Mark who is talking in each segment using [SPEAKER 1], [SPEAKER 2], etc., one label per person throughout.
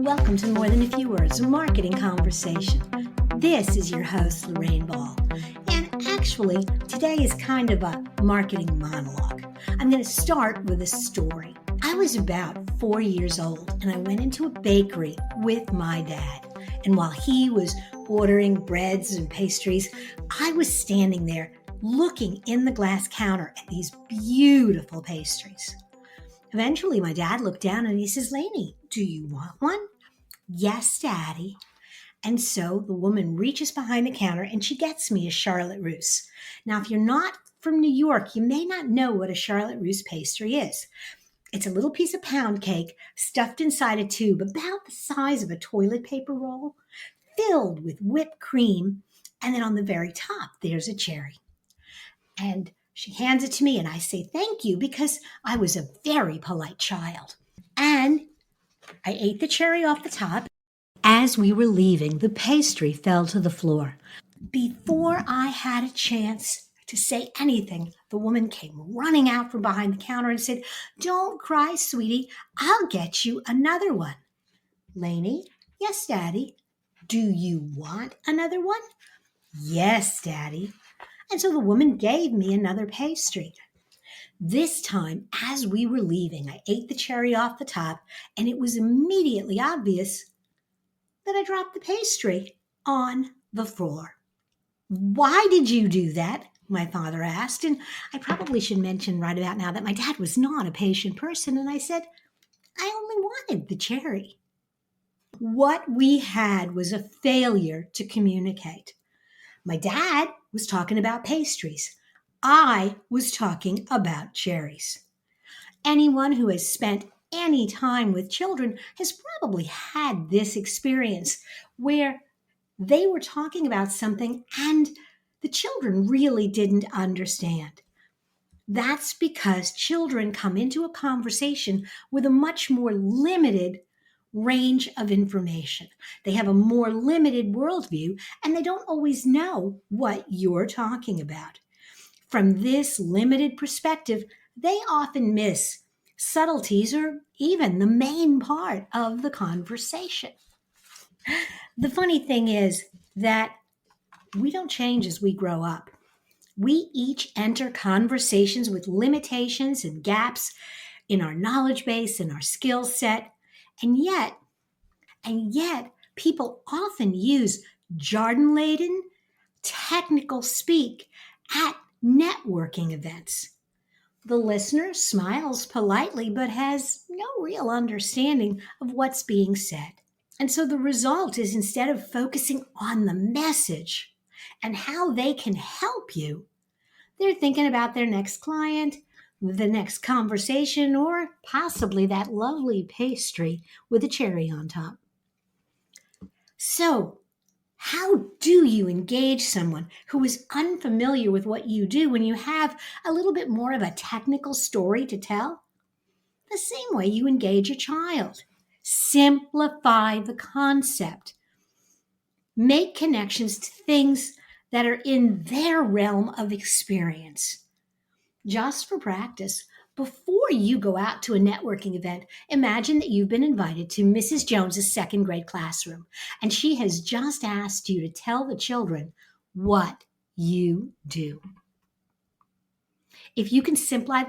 [SPEAKER 1] Welcome to More Than a Few Words, a marketing conversation. This is your host, Lorraine Ball. And actually, today is kind of a marketing monologue. I'm going to start with a story. I was about 4 years old and I went into a bakery with my dad. And while he was ordering breads and pastries, I was standing there looking in the glass counter at these beautiful pastries. Eventually, my dad looked down and he says, "Lanie, do you want one?" "Yes, Daddy." And so the woman reaches behind the counter and she gets me a Charlotte Russe. Now, if you're not from New York, you may not know what a Charlotte Russe pastry is. It's a little piece of pound cake stuffed inside a tube about the size of a toilet paper roll, filled with whipped cream, and then on the very top, there's a cherry. And she hands it to me and I say thank you because I was a very polite child. And I ate the cherry off the top. As we were leaving, the pastry fell to the floor. Before I had a chance to say anything, the woman came running out from behind the counter and said, "Don't cry, sweetie. I'll get you another one." "Lanie?" "Yes, Daddy." "Do you want another one?" "Yes, Daddy." And so the woman gave me another pastry. This time, as we were leaving, I ate the cherry off the top, and it was immediately obvious that I dropped the pastry on the floor. "Why did you do that?" my father asked. And I probably should mention right about now that my dad was not a patient person, and I said, "I only wanted the cherry." What we had was a failure to communicate. My dad was talking about pastries. I was talking about cherries. Anyone who has spent any time with children has probably had this experience where they were talking about something and the children really didn't understand. That's because children come into a conversation with a much more limited range of information. They have a more limited worldview, and they don't always know what you're talking about. From this limited perspective, they often miss subtleties or even the main part of the conversation. The funny thing is that we don't change as we grow up. We each enter conversations with limitations and gaps in our knowledge base and our skill set. And yet, people often use jargon-laden, technical speak at networking events. The listener smiles politely but has no real understanding of what's being said. And so the result is, instead of focusing on the message and how they can help you, they're thinking about their next client, the next conversation, or possibly that lovely pastry with a cherry on top. So, how do you engage someone who is unfamiliar with what you do when you have a little bit more of a technical story to tell? The same way you engage a child. Simplify the concept. Make connections to things that are in their realm of experience. Just for practice, before you go out to a networking event, imagine that you've been invited to Mrs. Jones's second grade classroom, and she has just asked you to tell the children what you do. If you can simplify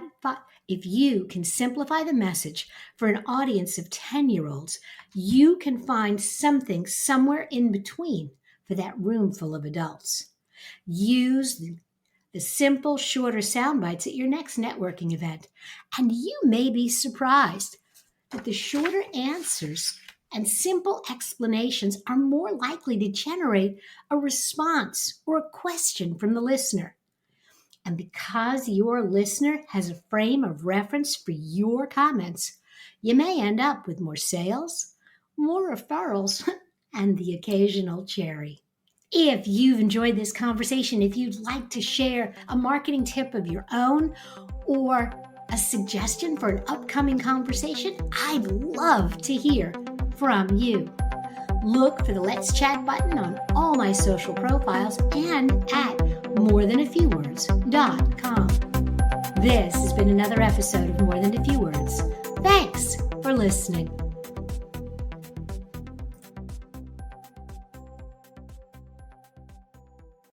[SPEAKER 1] the message for an audience of 10-year-olds, you can find something somewhere in between for that room full of adults. Use the simple, shorter sound bites at your next networking event, and you may be surprised that the shorter answers and simple explanations are more likely to generate a response or a question from the listener. And because your listener has a frame of reference for your comments, you may end up with more sales, more referrals, and the occasional cherry. If you've enjoyed this conversation, if you'd like to share a marketing tip of your own or a suggestion for an upcoming conversation, I'd love to hear from you. Look for the Let's Chat button on all my social profiles and at morethanafewwords.com. This has been another episode of More Than a Few Words. Thanks for listening.